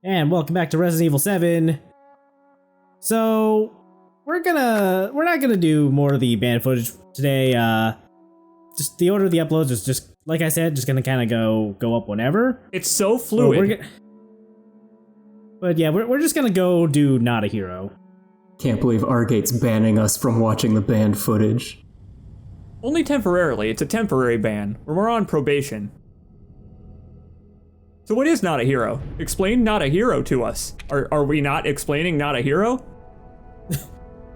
And welcome back to Resident Evil 7. So we're not gonna do more of the band footage today. Just the order of the uploads is just, like I said, just gonna kind of go up whenever. It's so fluid. But yeah, we're just gonna go do Not a Hero. Can't believe Argate's banning us from watching the band footage. Only temporarily. It's a temporary ban. We're on probation. So what is Not a Hero? Explain Not a Hero to us. Are we not explaining Not a Hero?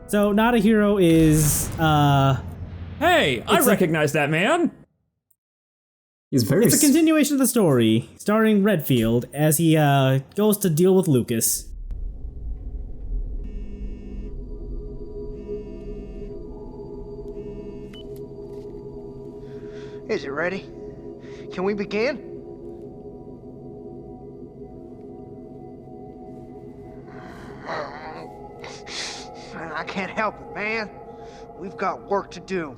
So Not a Hero is Hey, I recognize that man. It's a continuation of the story, starring Redfield as he goes to deal with Lucas. Is it ready? Can we begin? I can't help it, man. We've got work to do.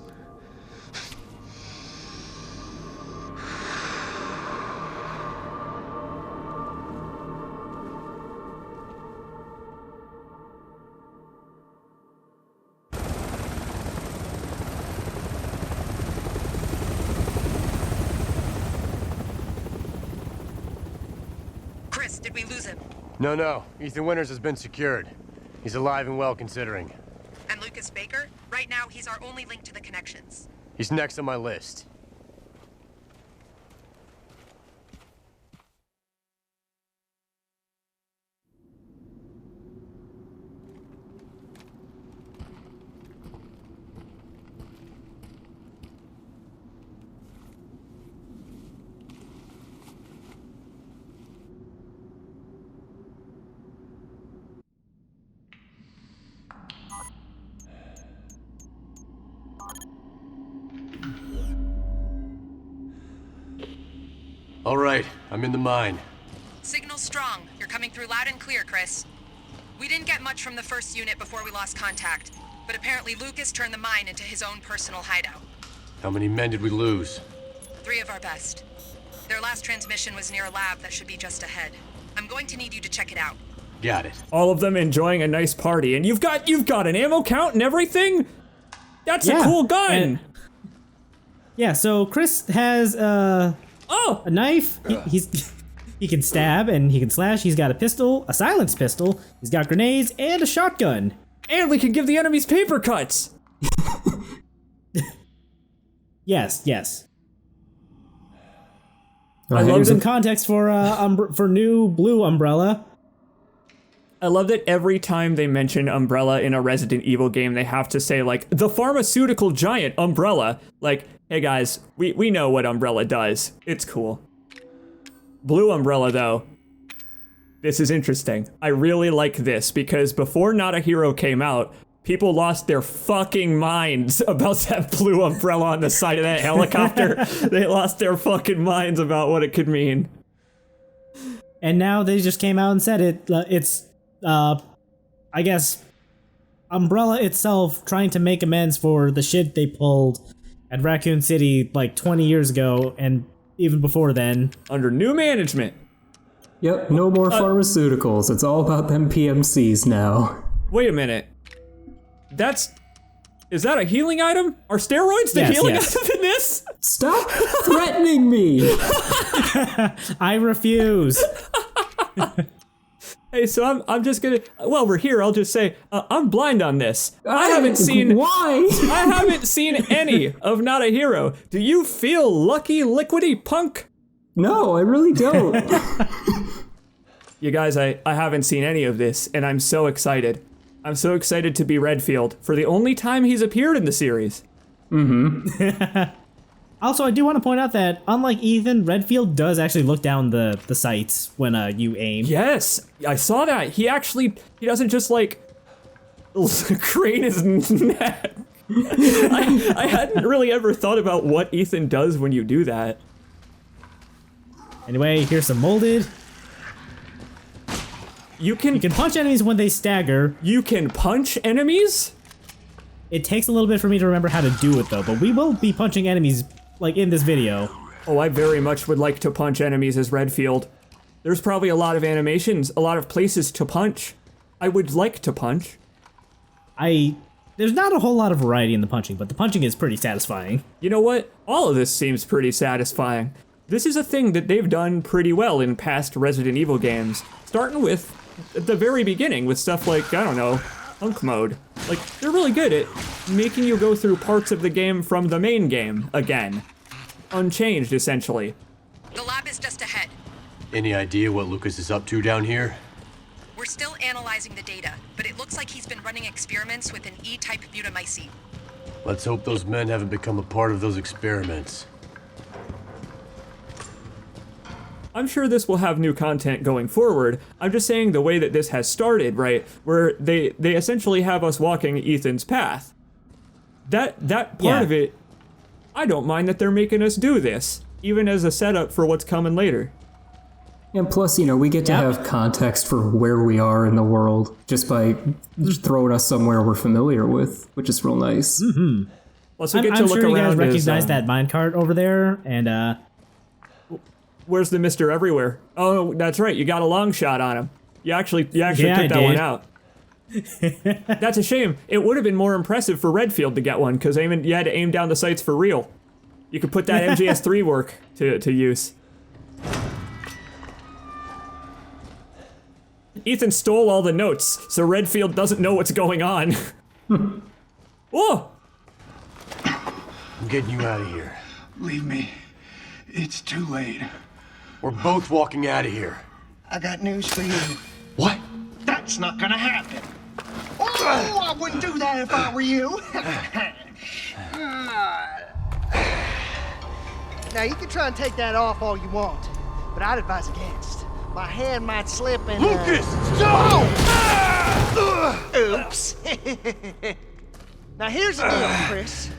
Chris, did we lose him? No. Ethan Winters has been secured. He's alive and well considering. And Lucas Baker? Right now, he's our only link to the connections. He's next on my list. All right, I'm in the mine. Signal strong. You're coming through loud and clear, Chris. We didn't get much from the first unit before we lost contact, but apparently Lucas turned the mine into his own personal hideout. How many men did we lose? 3 of our best. Their last transmission was near a lab that should be just ahead. I'm going to need you to check it out. Got it. All of them enjoying a nice party, and you've got an ammo count and everything? That's a cool gun! Yeah, so Chris has a knife. He can stab and he can slash. He's got a pistol, a silenced pistol. He's got grenades and a shotgun. And we can give the enemies paper cuts! Yes. I love some context for new Blue Umbrella. I love that every time they mention Umbrella in a Resident Evil game, they have to say, like, the pharmaceutical giant Umbrella. Like, hey guys, we know what Umbrella does. It's cool. Blue Umbrella, though. This is interesting. I really like this, because before Not a Hero came out, people lost their fucking minds about that blue umbrella on the side of that helicopter. They lost their fucking minds about what it could mean. And now they just came out and said it. It's, I guess, Umbrella itself trying to make amends for the shit they pulled at Raccoon City like 20 years ago and even before then. Under new management. Yep, no more pharmaceuticals. It's all about them PMCs now. Wait a minute. Is that a healing item? Are steroids the healing item in this? Stop threatening me! I refuse. Hey, so I'm just gonna, while we're here, I'll just say, I'm blind on this. I haven't seen any of Not a Hero. Do you feel lucky, liquidy punk? No, I really don't. You guys, I haven't seen any of this, and I'm so excited. I'm so excited to be Redfield for the only time he's appeared in the series. Also, I do want to point out that, unlike Ethan, Redfield does actually look down the sights when you aim. Yes, I saw that. He doesn't just, like, crane his neck. I hadn't really ever thought about what Ethan does when you do that. Anyway, here's some molded. You can punch enemies when they stagger. You can punch enemies? It takes a little bit for me to remember how to do it, though, but we will be punching enemies, like, in this video. Oh, I very much would like to punch enemies as Redfield. There's probably a lot of animations, a lot of places to punch. I would like to punch. There's not a whole lot of variety in the punching, but the punching is pretty satisfying. You know what? All of this seems pretty satisfying. This is a thing that they've done pretty well in past Resident Evil games, starting with at the very beginning with stuff like, I don't know, Hunk Mode. Like, they're really good at making you go through parts of the game from the main game again. Unchanged, essentially. The lab is just ahead. Any idea what Lucas is up to down here? We're still analyzing the data, but it looks like he's been running experiments with an E-type butamycete. Let's hope those men haven't become a part of those experiments. I'm sure this will have new content going forward. I'm just saying the way that this has started, right, where they essentially have us walking Ethan's path. That part of it, I don't mind that they're making us do this, even as a setup for what's coming later. And plus, we get to have context for where we are in the world just by throwing us somewhere we're familiar with, which is real nice. Mm-hmm. Plus, we get to I'm look sure you guys around recognize that minecart over there, and where's the Mr. Everywhere? Oh, that's right. You got a long shot on him. You actually took that one out. That's a shame. It would have been more impressive for Redfield to get one, because you had to aim down the sights for real. You could put that MGS3 work to use. Ethan stole all the notes, so Redfield doesn't know what's going on. Whoa! I'm getting you out of here. Leave me. It's too late. We're both walking out of here. I got news for you. What? That's not gonna happen. Oh, I wouldn't do that if I were you. Now, you can try and take that off all you want, but I'd advise against. My hand might slip and... Lucas! Stop! Oops. Now, here's the deal, Chris.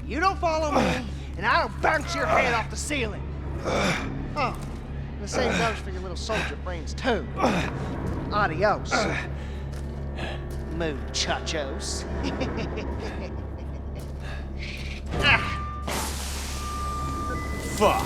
You don't follow me, and I don't bounce your head off the ceiling. Oh, the same goes for your little soldier friends, too. Adios. Muchachos. Fuck.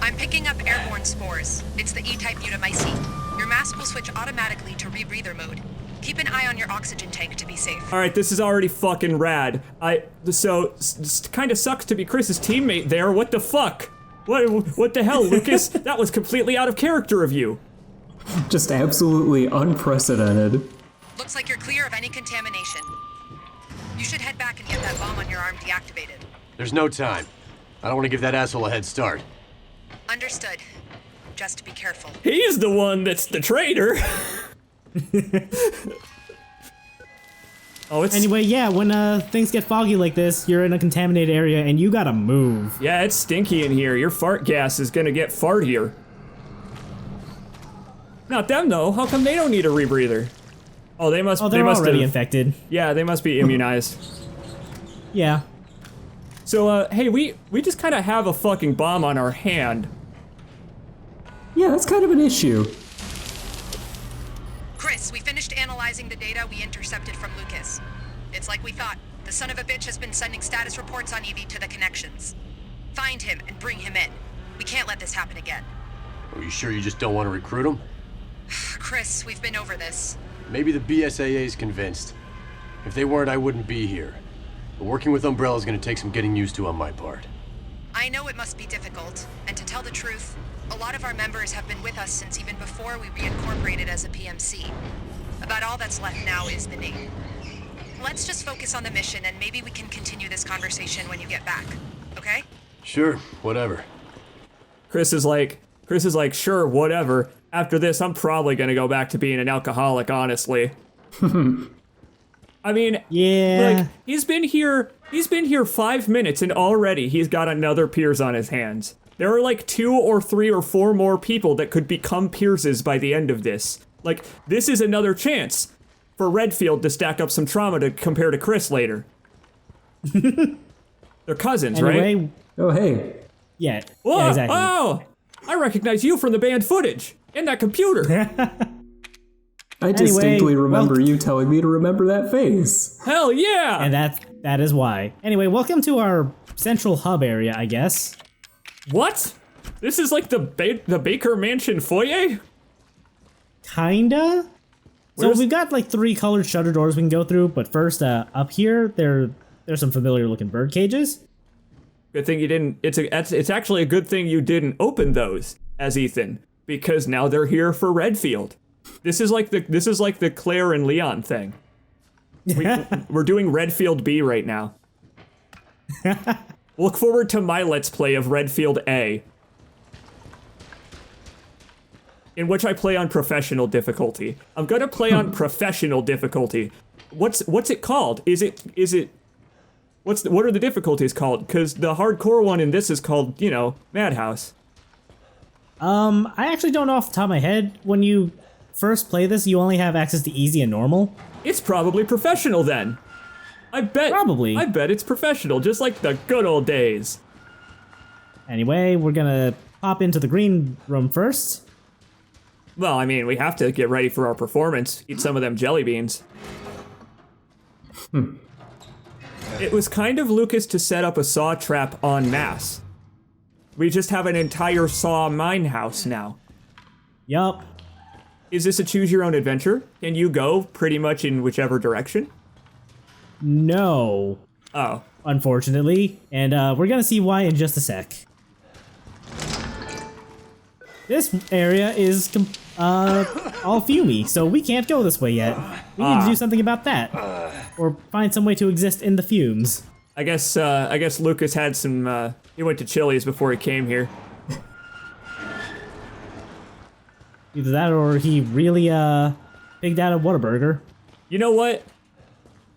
I'm picking up airborne spores. It's the E-type butamycete. Your mask will switch automatically to rebreather mode. Keep an eye on your oxygen tank to be safe. All right, this is already fucking rad. Kind of sucks to be Chris's teammate there. What the fuck? What the hell, Lucas? That was completely out of character of you. Just absolutely unprecedented. Looks like you're clear of any contamination. You should head back and get that bomb on your arm deactivated. There's no time. I don't want to give that asshole a head start. Understood. Just be careful. He's the one that's the traitor. Anyway, yeah, when things get foggy like this, you're in a contaminated area and you gotta move. Yeah, it's stinky in here. Your fart gas is gonna get fartier. Not them though. How come they don't need a rebreather? Oh, they must. Oh, they're already infected. Yeah, they must be immunized. Yeah. So, hey, we just kind of have a fucking bomb on our hand. Yeah, that's kind of an issue. Chris, we finished analyzing the data we intercepted from Lucas. It's like we thought. The son of a bitch has been sending status reports on Evie to the connections. Find him and bring him in. We can't let this happen again. Are you sure you just don't want to recruit him? Chris, we've been over this. Maybe the BSAA's convinced. If they weren't, I wouldn't be here. But working with Umbrella is going to take some getting used to on my part. I know it must be difficult, and to tell the truth, a lot of our members have been with us since even before we reincorporated as a PMC. About all that's left now is the name. Let's just focus on the mission, and maybe we can continue this conversation when you get back, okay? Sure, whatever. Chris is like, sure, whatever. After this, I'm probably gonna go back to being an alcoholic, honestly. I mean, yeah. like, he's been here 5 minutes and already he's got another Piers on his hands. There are like 2 or 3 or 4 more people that could become Pierces by the end of this. Like, this is another chance for Redfield to stack up some trauma to compare to Chris later. They're cousins, Anyway, right? Oh, hey. Yeah. Whoa, Yeah, exactly. Oh! I recognize you from the band footage in that computer. I distinctly remember you telling me to remember that face. Hell yeah! And that is why. Anyway, welcome to our central hub area, I guess. What? This is like the Baker Mansion foyer? Kinda. So we've got like 3 colored shutter doors we can go through, but first, up here, there's some familiar looking bird cages. Good thing you didn't. It's actually a good thing you didn't open those as Ethan, because now they're here for Redfield. This is like the Claire and Leon thing. We're doing Redfield B right now. Look forward to my Let's Play of Redfield A, in which I play on professional difficulty. I'm gonna play on professional difficulty. What's it called? What are the difficulties called? Because the hardcore one in this is called, Madhouse. I actually don't know off the top of my head. When you first play this, you only have access to easy and normal. It's probably professional then. I bet it's professional, just like the good old days. Anyway, we're gonna pop into the green room first. Well, I mean, we have to get ready for our performance. Eat some of them jelly beans. It was kind of Lucas to set up a saw trap en masse. We just have an entire saw mine house now. Yup. Is this a choose your own adventure? Can you go pretty much in whichever direction? No. Oh. Unfortunately. And we're gonna see why in just a sec. This area is all fumey, so we can't go this way yet. We need to do something about that. Or find some way to exist in the fumes. I guess Lucas had some, he went to Chili's before he came here. Either that or he really, pigged out a Whataburger. You know what?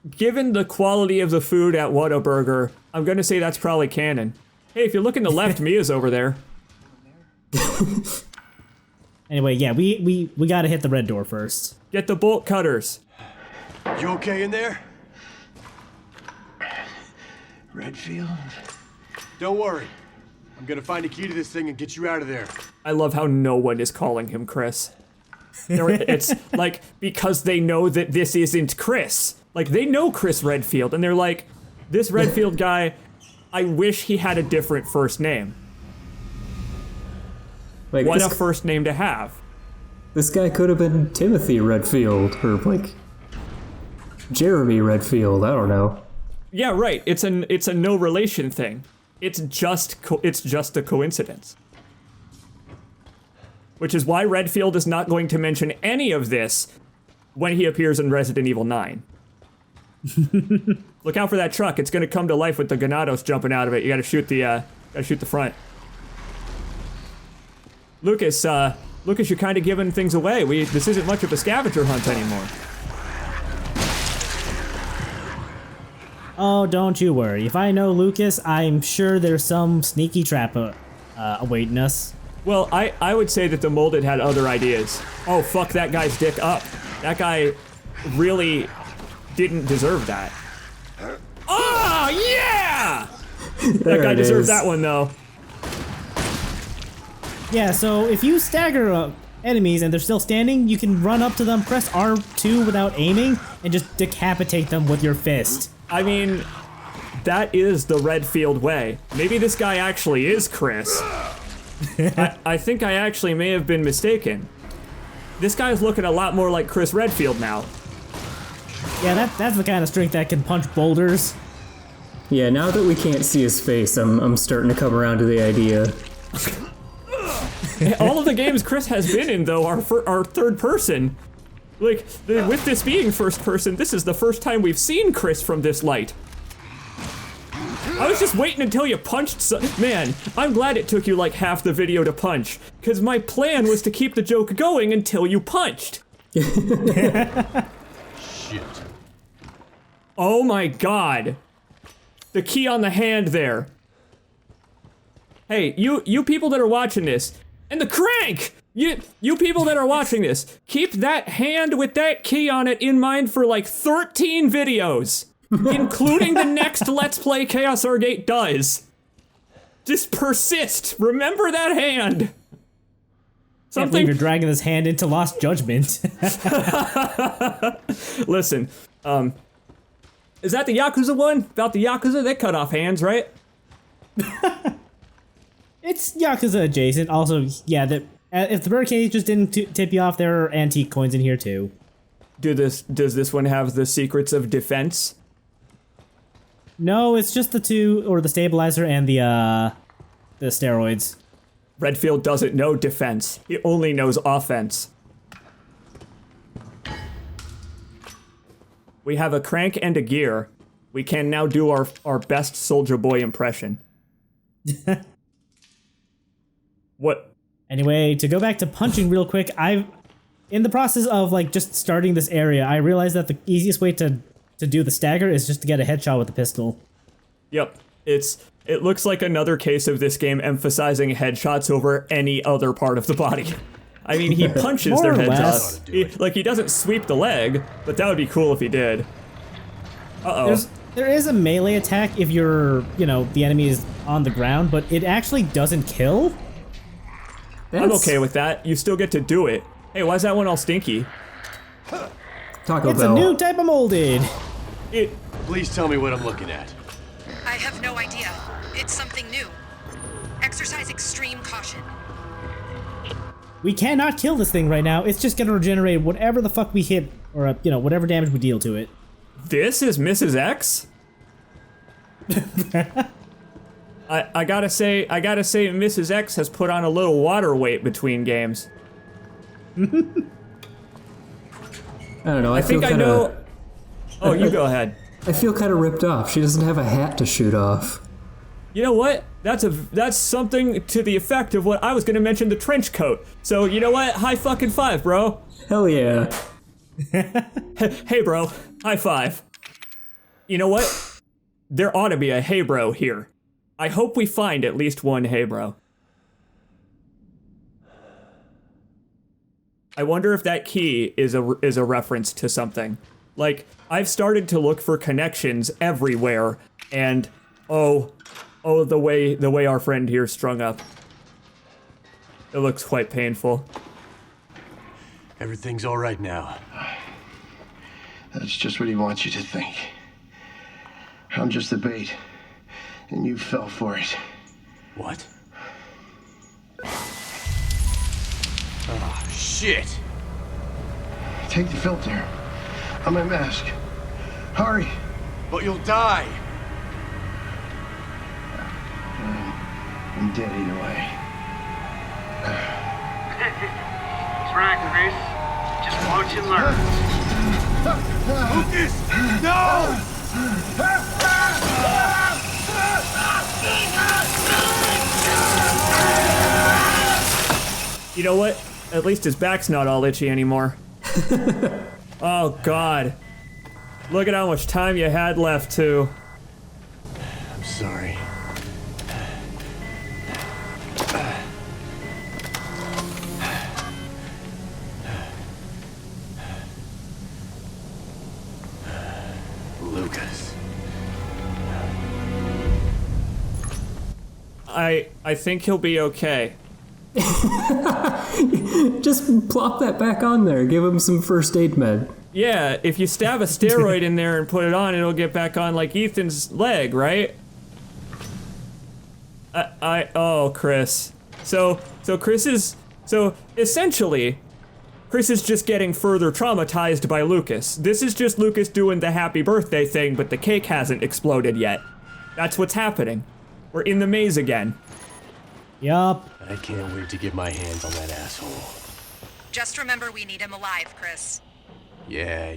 Given the quality of the food at Whataburger, I'm gonna say that's probably canon. Hey, if you look in the left, Mia's over there. Anyway, yeah, we gotta hit the red door first. Get the bolt cutters. You okay in there? Redfield? Don't worry. I'm gonna find a key to this thing and get you out of there. I love how no one is calling him Chris. It's like, because they know that this isn't Chris. Like, they know Chris Redfield, and they're like, this Redfield guy, I wish he had a different first name. Like, What a first name to have. This guy could have been Timothy Redfield, or like Jeremy Redfield. I don't know. Yeah, right. It's a no relation thing. It's just a coincidence. Which is why Redfield is not going to mention any of this when he appears in Resident Evil 9. Look out for that truck. It's gonna come to life with the Ganados jumping out of it. You gotta shoot the front. Lucas, you're kind of giving things away. This isn't much of a scavenger hunt anymore. Oh, don't you worry. If I know Lucas, I'm sure there's some sneaky trap awaiting us. Well, I would say that the molded had other ideas. Oh, fuck that guy's dick up. That guy really didn't deserve that. Oh, yeah! That guy deserved that one, though. Yeah, so if you stagger enemies and they're still standing, you can run up to them, press R2 without aiming, and just decapitate them with your fist. I mean, that is the Redfield way. Maybe this guy actually is Chris. I think I actually may have been mistaken. This guy's looking a lot more like Chris Redfield now. Yeah, that's the kind of strength that can punch boulders. Yeah, now that we can't see his face, I'm starting to come around to the idea. All of the games Chris has been in, though, are third person. Like, with this being first person, this is the first time we've seen Chris from this light. I was just waiting until you punched Man, I'm glad it took you like half the video to punch, because my plan was to keep the joke going until you punched. Shit. Oh my god. The key on the hand there. Hey, you people that are watching this, and the crank! You people that are watching this, keep that hand with that key on it in mind for like 13 videos, including the next Let's Play ChaosArgate does. Just persist. Remember that hand. Can't believe you're dragging this hand into Lost Judgment. Listen, is that the Yakuza one? About the Yakuza? They cut off hands, right? It's Yakuza adjacent. Also, yeah, if the birdcage just didn't tip you off, there are antique coins in here too. Does this one have the secrets of defense? No, it's just the two, or the stabilizer and the steroids. Redfield doesn't know defense. He only knows offense. We have a crank and a gear. We can now do our best Soldier Boy impression. What? Anyway, to go back to punching real quick, in the process of like just starting this area, I realized that the easiest way to do the stagger is just to get a headshot with the pistol. Yep. It looks like another case of this game emphasizing headshots over any other part of the body. I mean, he punches their headshots. He doesn't sweep the leg, but that would be cool if he did. Uh-oh. There is a melee attack if you're, the enemy is on the ground, but it actually doesn't kill. I'm okay with that. You still get to do it. Hey, why is that one all stinky? Taco It's Bell. a new type of molded. Please tell me what I'm looking at. I have no idea. It's something new. Exercise extreme caution. We cannot kill this thing right now. It's just gonna regenerate whatever the fuck we hit, or whatever damage we deal to it. This is Mrs. X? I gotta say Mrs. X has put on a little water weight between games. I don't know. I think I know. Oh, you go ahead. I feel kind of ripped off. She doesn't have a hat to shoot off. You know what? That's something to the effect of what I was gonna mention, the trench coat. So you know what? High fucking five, bro. Hell yeah. Hey, bro. High five. You know what? There ought to be a hey, bro here. I hope we find at least one hey, bro. I wonder if that key is a reference to something. Like, I've started to look for connections everywhere, and oh, the way our friend here strung up. It looks quite painful. Everything's all right now. That's just what he wants you to think. I'm just the bait, and you fell for it. What? Oh, shit! Take the filter. On my mask. Hurry! But you'll die! I'm dead either way. He's right, Chris. Just watch and learn. Lucas! No! You know what? At least his back's not all itchy anymore. Oh, God. Look at how much time you had left, too. I'm sorry. Lucas. I think he'll be okay. Just plop that back on there. Give him some first aid med. Yeah, if you stab a steroid in there and put it on, it'll get back on like Ethan's leg, right? Oh, Chris. So essentially, Chris is just getting further traumatized by Lucas. This is just Lucas doing the happy birthday thing, but the cake hasn't exploded yet. That's what's happening. We're in the maze again. Yup. I can't wait to get my hands on that asshole. Just remember we need him alive, Chris. Yeah.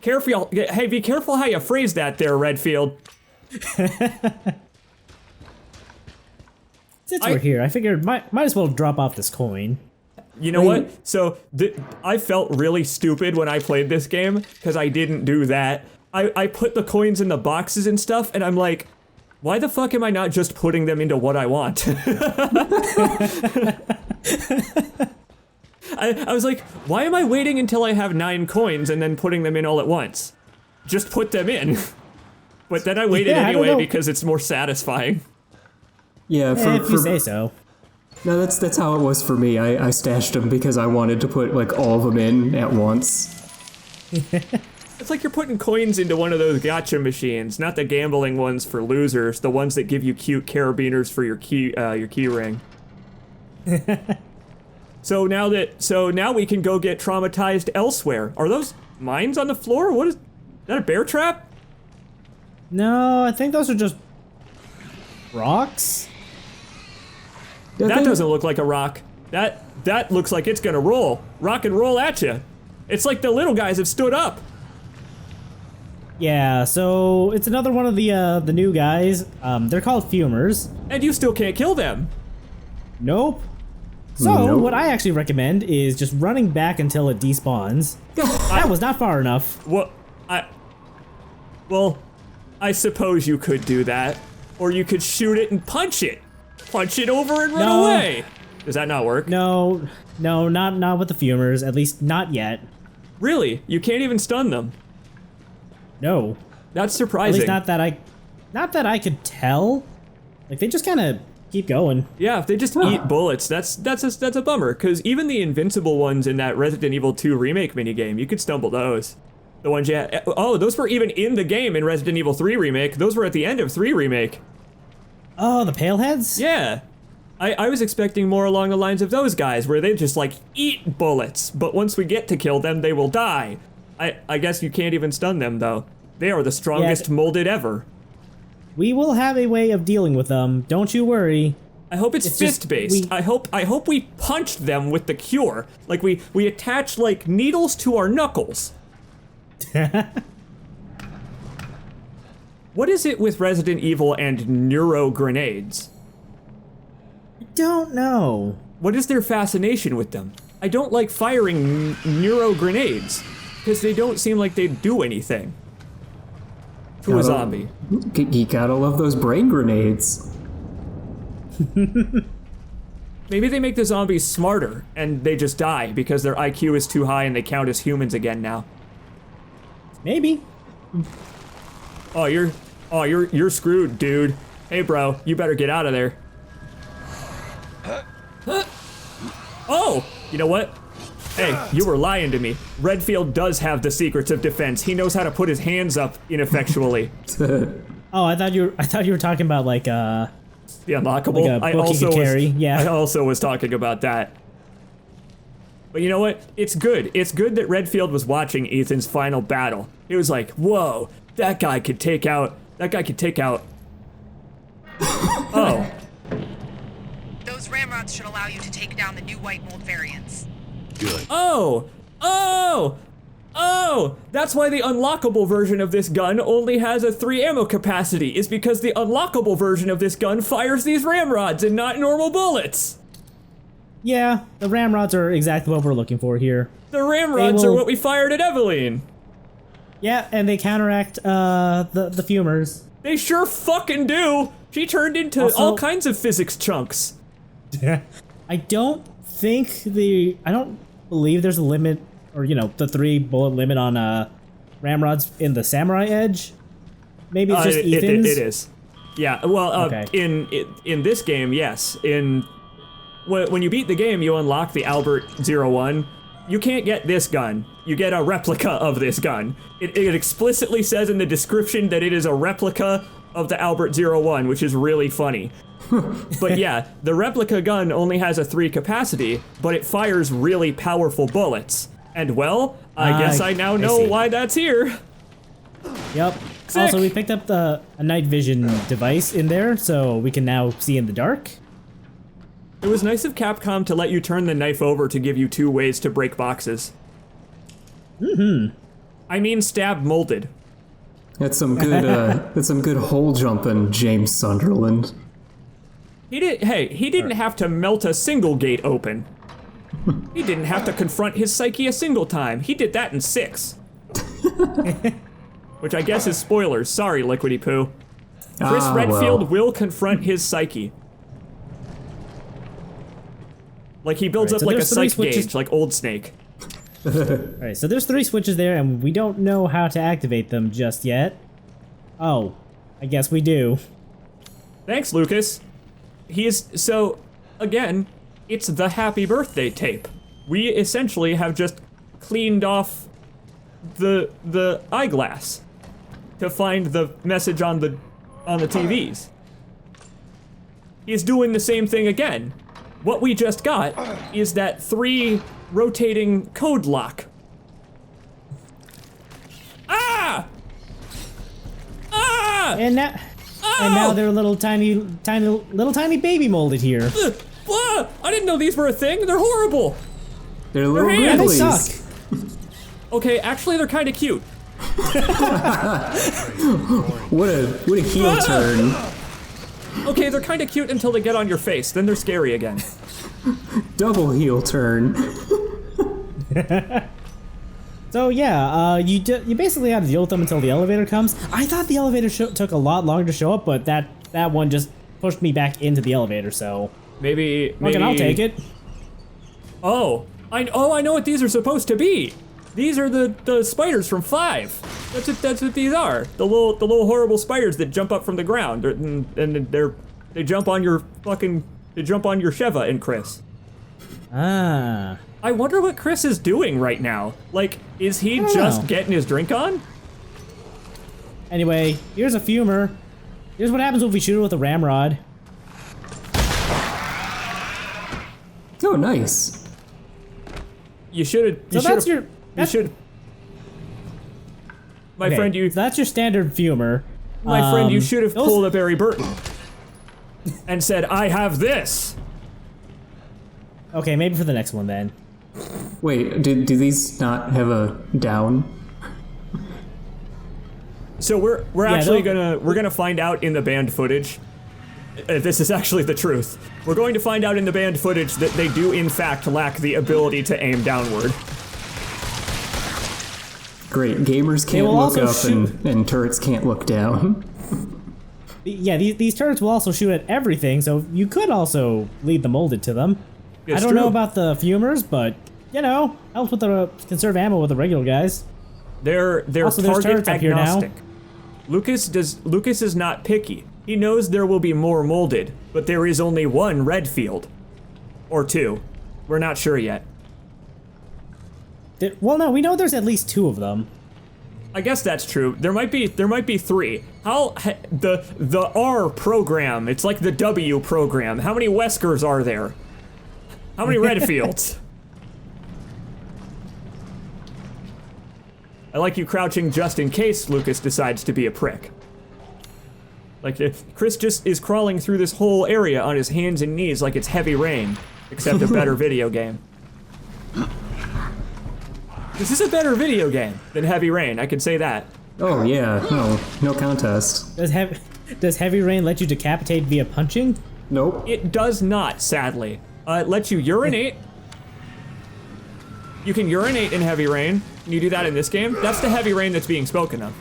Careful, hey, be careful how you phrase that there, Redfield. Since we're here, I figured might as well drop off this coin. You know what? So, I felt really stupid when I played this game, because I didn't do that. I put the coins in the boxes and stuff, and I'm like, why the fuck am I not just putting them into what I want? I was like, why am I waiting until I have 9 coins and then putting them in all at once? Just put them in. But then I waited anyway because it's more satisfying. Yeah, If you say so. No, that's how it was for me. I stashed them because I wanted to put like all of them in at once. It's like you're putting coins into one of those gotcha machines, not the gambling ones for losers, the ones that give you cute carabiners for your key ring. So now we can go get traumatized elsewhere. Are those mines on the floor? What is that, a bear trap? No, I think those are just rocks. That doesn't look like a rock. That looks like it's gonna roll. Rock and roll at you. It's like the little guys have stood up. Yeah, so it's another one of the new guys. They're called Fumers. And you still can't kill them. Nope. So what I actually recommend is just running back until it despawns. That was not far enough. Well, I suppose you could do that. Or you could shoot it and punch it. Punch it over and run away. Does that not work? No, not with the Fumers, at least not yet. Really? You can't even stun them? No. That's At surprising. least not that I could tell. Like, they just kind of keep going. Yeah, if they just eat bullets, that's a bummer. Because even the invincible ones in that Resident Evil 2 remake minigame, you could stumble those. The ones you had, those were even in the game in Resident Evil 3 remake. Those were at the end of 3 remake. Oh, the Paleheads? Yeah. I was expecting more along the lines of those guys, where they just like eat bullets, but once we get to kill them, they will die. I guess you can't even stun them though. They are the strongest molded ever. We will have a way of dealing with them, don't you worry. I hope it's fist-based. I hope we punch them with the cure. Like we attach like needles to our knuckles. What is it with Resident Evil and neuro grenades? I don't know. What is their fascination with them? I don't like firing neuro grenades because they don't seem like they do anything to a zombie. You gotta love those brain grenades. Maybe they make the zombies smarter and they just die because their IQ is too high and they count as humans again now. Maybe. Oh, you're screwed, dude. Hey, bro, you better get out of there. Oh, you know what? Hey, you were lying to me. Redfield does have the secrets of defense. He knows how to put his hands up ineffectually. Oh, I thought you were talking about like the unlockable. Like a book you could carry. Yeah. I also was talking about that. But you know what? It's good. It's good that Redfield was watching Ethan's final battle. He was like, "Whoa, that guy could take out." Oh. Those ramrods should allow you to take down the new white mold variants. Good. Oh! That's why the unlockable version of this gun only has a 3 ammo capacity, is because the unlockable version of this gun fires these ramrods and not normal bullets. Yeah, the ramrods are exactly what we're looking for here. The ramrods are what we fired at Eveline. Yeah, and they counteract the Fumers. They sure fucking do. She turned into Also, all kinds of physics chunks. I don't believe there's a limit, or the 3 bullet limit on ramrods in the Samurai Edge. Maybe it's just Ethan's. It is. Yeah. Well, okay. in this game, yes. When you beat the game, you unlock the Albert 01. You can't get this gun. You get a replica of this gun. It explicitly says in the description that it is a replica of the Albert 01, which is really funny. But yeah, the replica gun only has a 3 capacity, but it fires really powerful bullets. And well, I guess I now know why that's here. Yep. Sick. Also, we picked up a night vision device in there, so we can now see in the dark. It was nice of Capcom to let you turn the knife over to give you 2 ways to break boxes. I mean stab molded. That's some good hole jumping, James Sunderland. He didn't have to melt a single gate open. He didn't have to confront his psyche a single time. He did that in 6. Which I guess is spoilers. Sorry, Liquidy Poo. Chris Redfield will confront his psyche. Like he builds up like a psych gauge, like Old Snake. Alright, so there's 3 switches there, and we don't know how to activate them just yet. Oh, I guess we do. Thanks, Lucas. So, again, it's the happy birthday tape. We essentially have just cleaned off the eyeglass to find the message on the TVs. He's doing the same thing again. What we just got is that 3 rotating code lock. Ah! Ah! And now they're little tiny baby molded here. I didn't know these were a thing. They're horrible. They're little hands. Yeah, they gremlins. suck. Okay, actually they're kind of cute. What a heel turn. Okay, they're kind of cute until they get on your face. Then they're scary again. Double heel turn. So yeah, you basically have to deal with them until the elevator comes. I thought the elevator took a lot longer to show up, but that one just pushed me back into the elevator. So Maybe. okay, I'll take it. Oh, I know what these are supposed to be. These are the spiders from 5. That's what these are. The little horrible spiders that jump up from the ground, they jump on your Sheva and Chris. Ah. I wonder what Chris is doing right now. Like, is he just getting his drink on? Anyway, here's a Fumer. Here's what happens if we shoot it with a ramrod. Oh, nice. You should. So that's your. You should. My Okay, friend, so that's your standard Fumer. My friend, you should have those- pulled a Barry Burton and said, "I have this." Okay, maybe for the next one then. Wait, do these not have a down? So we're Yeah, actually they'll- gonna find out in the banned footage. This is actually the truth. We're going to find out in the banned footage that they do in fact lack the ability to aim downward. Great, gamers can't will look also up shoot- and turrets can't look down. Yeah, these turrets will also shoot at everything, so you could also lead the molded to them. It's I don't know true. about the Fumers, but you know, helps with the conserve ammo with the regular guys. They're Also, there's target turrets up here now. agnostic. Lucas is not picky. He knows there will be more molded, but there is only one Redfield. Or 2. We're not sure yet. Well, no, we know there's at least 2 of them. I guess that's true. There might be 3. The R program, it's like the W program. How many Weskers are there? How many Redfields? I like you crouching just in case Lucas decides to be a prick. Like, Chris just is crawling through this whole area on his hands and knees like it's Heavy Rain, except a better video game. This is a better video game than Heavy Rain, I can say that. Oh yeah, no contest. Does Heavy Rain let you decapitate via punching? Nope. It does not, sadly. It lets you urinate. You can urinate in Heavy Rain. Can you do that in this game? That's the Heavy Rain that's being spoken of.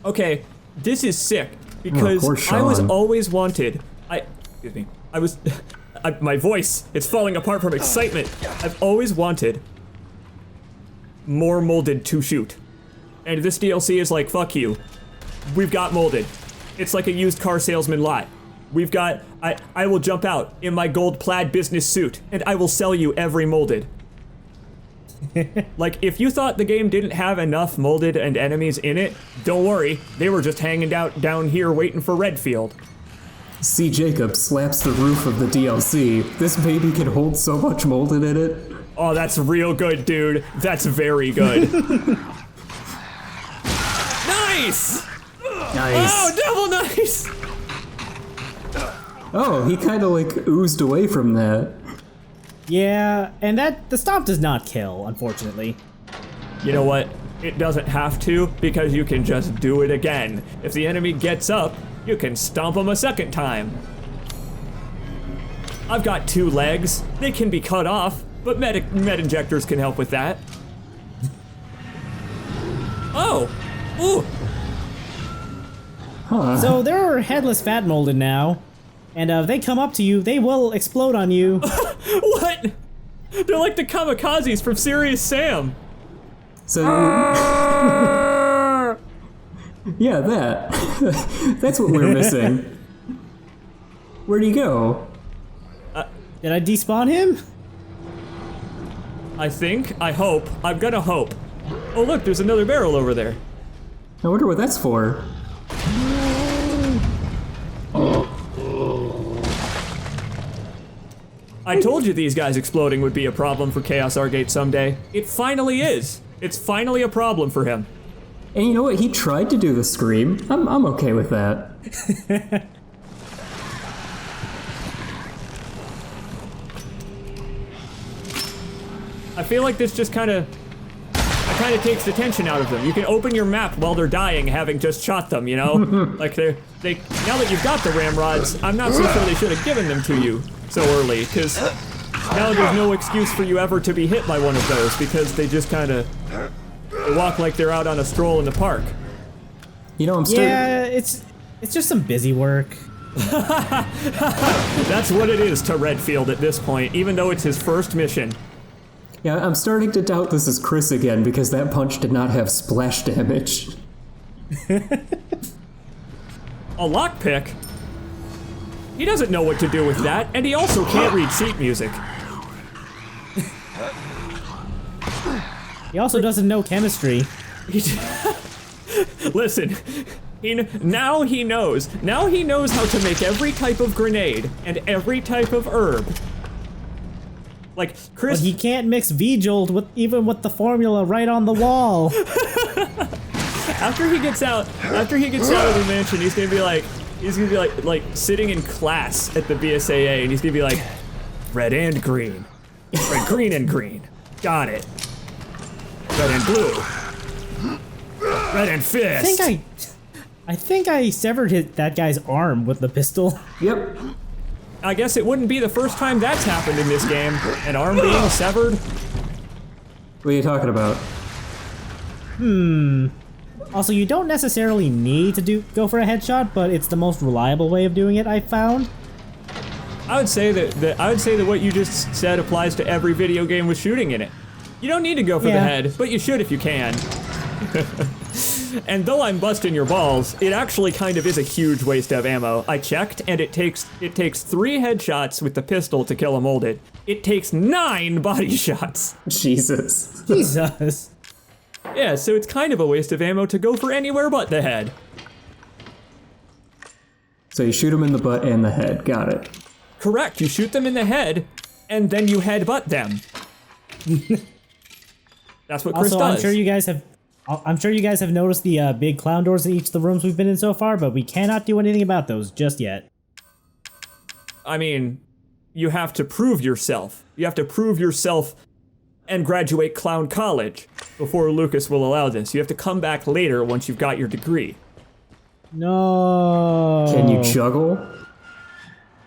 Okay, this is sick because poor I was Sean. always wanted. My voice, it's falling apart from excitement. I've always wanted more molded to shoot. And this DLC is like, fuck you. We've got molded. It's like a used car salesman lot. We've got, I will jump out in my gold plaid business suit and I will sell you every molded. Like, if you thought the game didn't have enough molded and enemies in it, don't worry. They were just hanging out down here waiting for Redfield. C. Jacob slaps the roof of the DLC. This baby can hold so much molded in it. Oh, that's real good, dude. That's very good. Nice! Nice. Oh, double nice! Oh, he kind of like oozed away from that. Yeah, and the stomp does not kill, unfortunately. You know what? It doesn't have to, because you can just do it again. If the enemy gets up, you can stomp him a second time. I've got 2 legs. They can be cut off, but med injectors can help with that. Oh! Ooh! So they're headless fat molded now, and if they come up to you, they will explode on you. What? They're like the kamikazes from Serious Sam. So, yeah, that. That's what we're missing. Where'd he go? Did I despawn him? I think. I hope. I'm gonna hope. Oh look, there's another barrel over there. I wonder what that's for. I told you these guys exploding would be a problem for ChaosArgate someday. It finally is. It's finally a problem for him. And you know what? He tried to do the scream. I'm okay with that. I feel like this just kind of takes the tension out of them. You can open your map while they're dying, having just shot them, you know? Like they now that you've got the ramrods, I'm not so sure they should have given them to you so early, because now there's no excuse for you ever to be hit by one of those, because they just kind of walk like they're out on a stroll in the park. You know, I'm starting. Yeah, it's just some busy work. That's what it is to Redfield at this point, even though it's his first mission. Yeah, I'm starting to doubt this is Chris again because that punch did not have splash damage. A lockpick? He doesn't know what to do with that, and he also can't read sheet music. He also doesn't know chemistry. Listen, now he knows. Now he knows how to make every type of grenade and every type of herb. Like, Chris... But he can't mix V-Jolt even with the formula right on the wall. After he gets out of the mansion, he's gonna be like sitting in class at the BSAA, and he's gonna be like, red and green. Red, green and green. Got it. Red and blue. Red and fist. I think I severed that guy's arm with the pistol. Yep. I guess it wouldn't be the first time that's happened in this game. An arm being severed. What are you talking about? Also, you don't necessarily need to go for a headshot, but it's the most reliable way of doing it, I found. I would say that what you just said applies to every video game with shooting in it. You don't need to go for the head, but you should if you can. And though I'm busting your balls, it actually kind of is a huge waste of ammo. I checked, and it takes 3 headshots with the pistol to kill a molded. It takes 9 body shots. Jesus. Jesus. Yeah, so it's kind of a waste of ammo to go for anywhere but the head. So you shoot him in the butt and the head. Got it. Correct, you shoot them in the head, and then you headbutt them. That's what Chris Also, does. I'm sure you guys have noticed the big clown doors in each of the rooms we've been in so far, but we cannot do anything about those just yet. I mean, you have to prove yourself. You have to prove yourself and graduate clown college before Lucas will allow this. You have to come back later once you've got your degree. No. Can you juggle?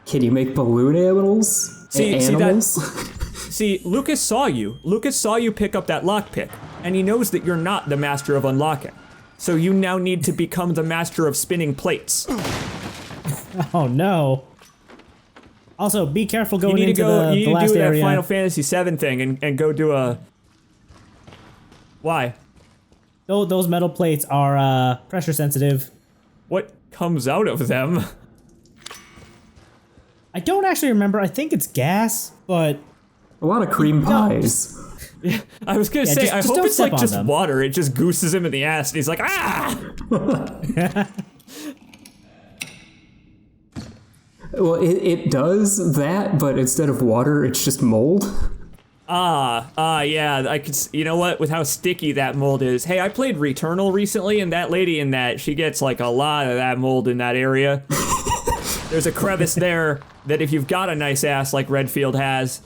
Can you make balloon animals? See, Lucas saw you. Lucas saw you pick up that lockpick, and he knows that you're not the master of unlocking. So you now need to become the master of spinning plates. Oh no. Also, be careful going into the last area. You need to do that Final Fantasy VII thing and go do a... Why? Those metal plates are pressure sensitive. What comes out of them? I don't actually remember. I think it's gas, but... A lot of cream pies. Yeah, I was gonna say, I hope it's like just them. water. It just gooses him in the ass, and he's like, ah! Well, it does that, but instead of water, it's just mold. Yeah, I could, you know what, with how sticky that mold is. Hey, I played Returnal recently, and that lady in that, she gets like a lot of that mold in that area. There's a crevice there that if you've got a nice ass like Redfield has,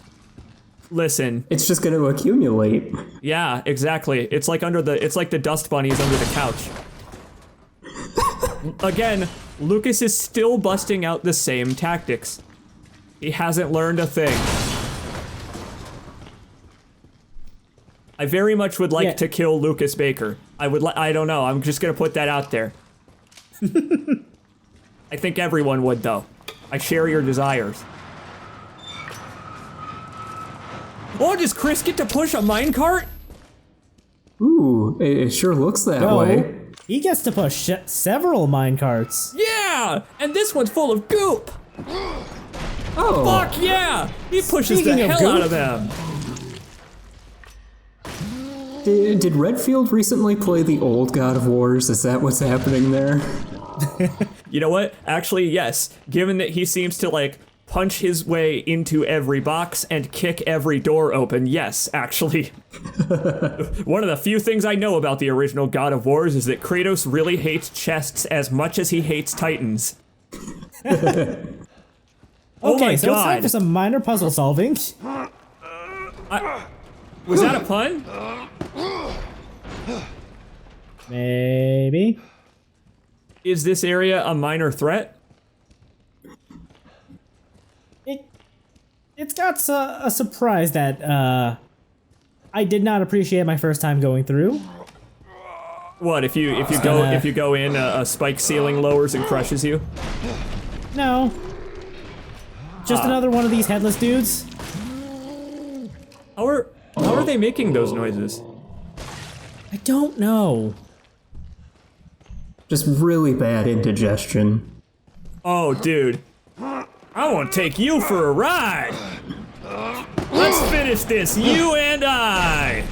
listen. It's just gonna accumulate. Yeah, exactly. It's like the dust bunnies under the couch. Again, Lucas is still busting out the same tactics. He hasn't learned a thing. I very much would like to kill Lucas Baker. I don't know, I'm just gonna put that out there. I think everyone would, though. I share your desires. Oh, does Chris get to push a minecart? Ooh, it sure looks that way. He gets to push several minecarts. Yeah! And this one's full of goop! Oh! Fuck yeah! He pushes the hell out of them! Did Redfield recently play the old God of Wars? Is that what's happening there? You know what? Actually, yes. Given that he seems to, like, punch his way into every box and kick every door open, yes, actually. One of the few things I know about the original God of Wars is that Kratos really hates chests as much as he hates Titans. Oh Okay, my so it's time god. for some minor puzzle solving. Was that a pun? Maybe. Is this area a minor threat? It's got a surprise that I did not appreciate my first time going through. What, if you go in, a spike ceiling lowers and crushes you? No. Just another one of these headless dudes. How are they making those noises? I don't know. Just really bad indigestion. Oh, dude. I want to take you for a ride. Let's finish this, you and I.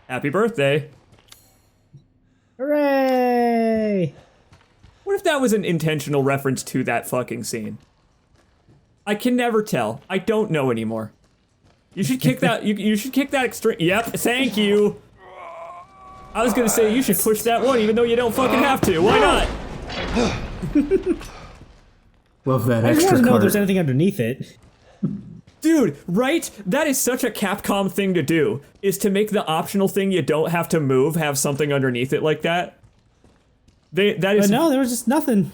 Happy birthday. Hooray! What if that was an intentional reference to that fucking scene? I can never tell. I don't know anymore. You should kick that. You should kick that extreme. Yep. Thank you. I was gonna say you should push that one, even though you don't fucking have to. Why not? Love that I just extra want to know if card. there's anything underneath it. Dude, right? That is such a Capcom thing to do, is to make the optional thing you don't have to move have something underneath it like that. That But is no, there was just nothing.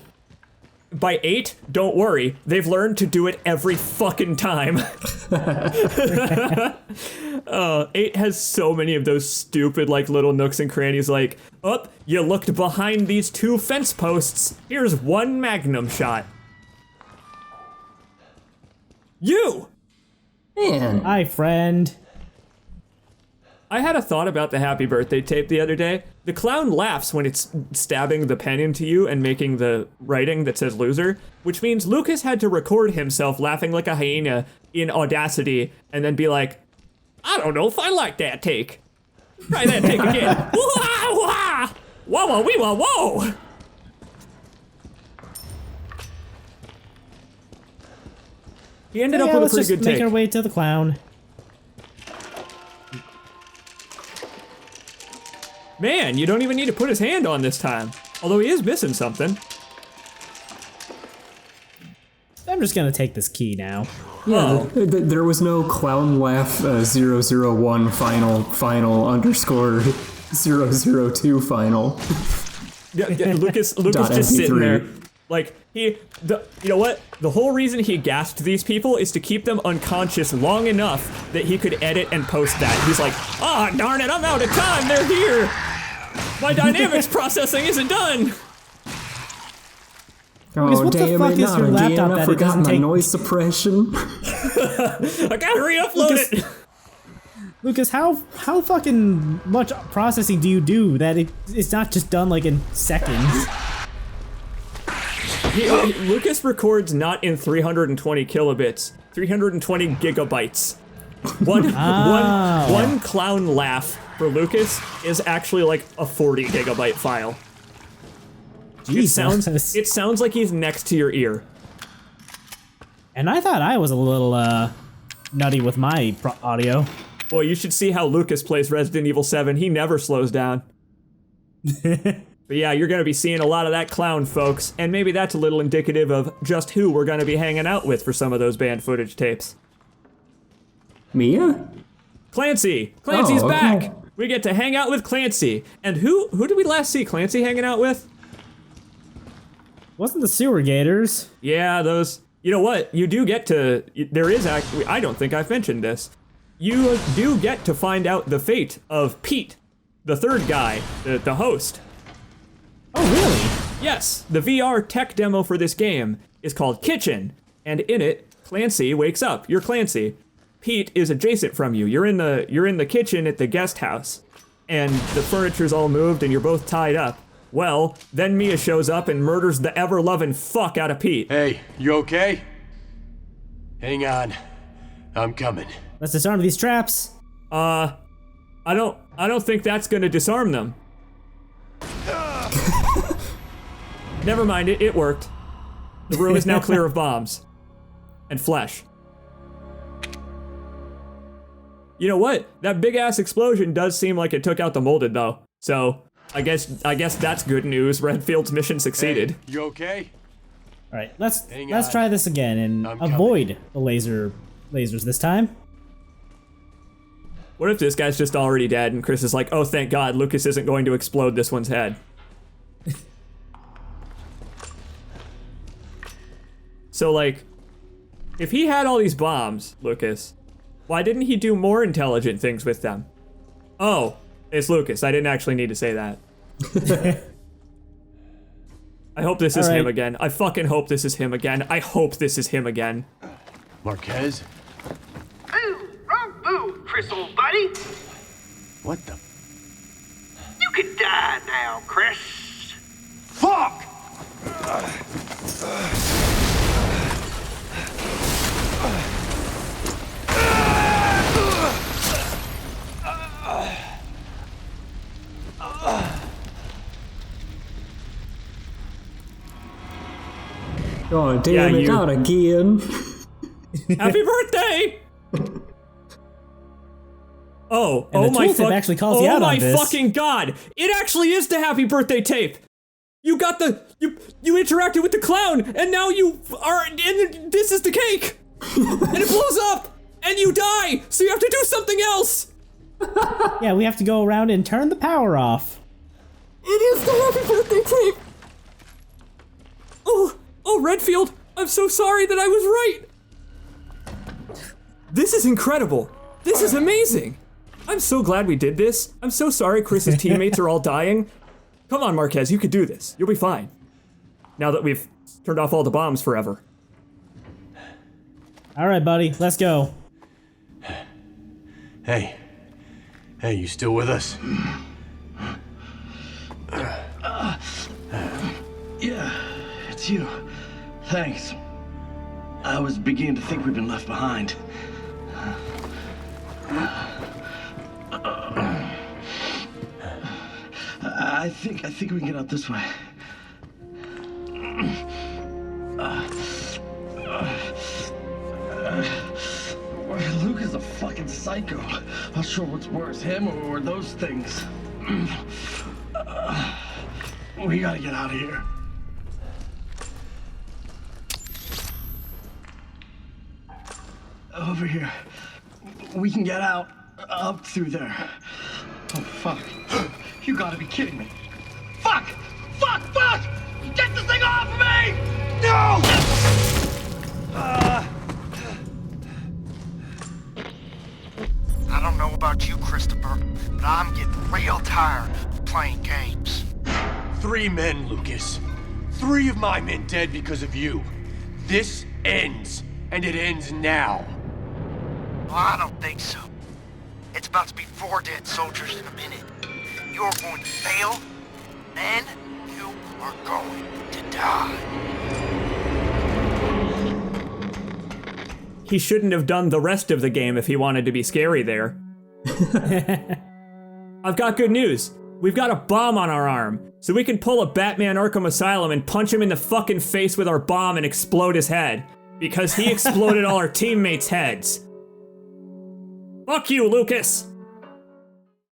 by 8, don't worry. They've learned to do it every fucking time. 8 has so many of those stupid, like, little nooks and crannies, like, oh, you looked behind these 2 fence posts. Here's 1 magnum shot. You! Man, Hi, friend. I had a thought about the happy birthday tape the other day. The clown laughs when it's stabbing the pen into you and making the writing that says loser, which means Lucas had to record himself laughing like a hyena in Audacity and then be like, I don't know if I like that take. Try that take again. Wah, wah, wah, wah, wee, wah, whoa. He ended up with a let's pretty just good make take. our way to the clown. Man, you don't even need to put his hand on this time. Although he is missing something. I'm just gonna take this key now. Oh. there was no clown laugh 001 final underscore 002 final. Yeah, Lucas Dot just sitting MP3. there. Like, you know what? The whole reason he gassed these people is to keep them unconscious long enough that he could edit and post that. He's like, ah, darn it, I'm out of time, they're here! My dynamics processing isn't done! Oh, what the damn fuck it, is not your again. laptop that I it forgot doesn't my take- noise suppression. I gotta re-upload it! Lucas, how fucking much processing do you do that it's not just done like in seconds? Lucas records not in 320 kilobits, 320 gigabytes. One clown laugh for Lucas is actually like a 40 gigabyte file. Jesus. It sounds like he's next to your ear. And I thought I was a little nutty with my audio. Boy, you should see how Lucas plays Resident Evil 7. He never slows down. But yeah, you're gonna be seeing a lot of that clown, folks, and maybe that's a little indicative of just who we're gonna be hanging out with for some of those band footage tapes. Mia? Clancy! Clancy's Oh, okay. back! We get to hang out with Clancy. And who did we last see Clancy hanging out with? Wasn't the sewer gators? Yeah, those. You know what? You do get to. There is actually. I don't think I've mentioned this. You do get to find out the fate of Pete, the third guy, the host. Oh, really? Yes, the VR tech demo for this game is called Kitchen, and in it, Clancy wakes up. You're Clancy. Pete is adjacent from you. You're in the kitchen at the guest house, and the furniture's all moved, and you're both tied up. Well, then Mia shows up and murders the ever-loving fuck out of Pete. Hey, you okay? Hang on. I'm coming. Let's disarm these traps. I don't think that's gonna disarm them. Never mind, it worked. The room is now clear of bombs. And flesh. You know what? That big ass explosion does seem like it took out the molded though. So I guess that's good news. Redfield's mission succeeded. Hey, you okay? All right, let's on. try this again and I'm coming. avoid the lasers this time. What if this guy's just already dead and Chris is like, oh thank God, Lucas isn't going to explode this one's head. So like, if he had all these bombs, Lucas, why didn't he do more intelligent things with them? Oh, it's Lucas. I didn't actually need to say that. I hope this is him again. I fucking hope this is him again. I hope this is him again. Marquez? Boo! Wrong boo, Chris, old buddy. What the? You can die now, Chris. Fuck! Oh, damn it, not again. Happy birthday! Oh And the my tooltip actually calls you out on this. Oh my fucking God! It actually is the happy birthday tape! You got the, you interacted with the clown, and now you are, and this is the cake! And it blows up! And you die! So you have to do something else! Yeah, we have to go around and turn the power off. It is the happy birthday tape! Oh, Redfield, I'm so sorry that I was right! This is incredible! This is amazing! I'm so glad we did this. I'm so sorry Chris's teammates are all dying. Come on, Marquez, you could do this. You'll be fine. Now that we've turned off all the bombs forever. All right, buddy, let's go. Hey. Hey, you still with us? Yeah, it's you. Thanks. I was beginning to think we've been left behind. I think we can get out this way. Luke is a fucking psycho. Not sure what's worse, him or those things. We gotta get out of here. Over here. We can get out. Up through there. Oh, fuck. You gotta be kidding me. Fuck! Fuck! Fuck! Get this thing off of me! No! I don't know about you, Christopher, but I'm getting real tired of playing games. 3 men, Lucas. 3 of my men dead because of you. This ends, and it ends now. Well, I don't think so. It's about to be 4 dead soldiers in a minute. You're going to fail, then you are going to die. He shouldn't have done the rest of the game if he wanted to be scary there. I've got good news. We've got a bomb on our arm, so we can pull a Batman Arkham Asylum and punch him in the fucking face with our bomb and explode his head. Because he exploded all our teammates' heads. Fuck you, Lucas!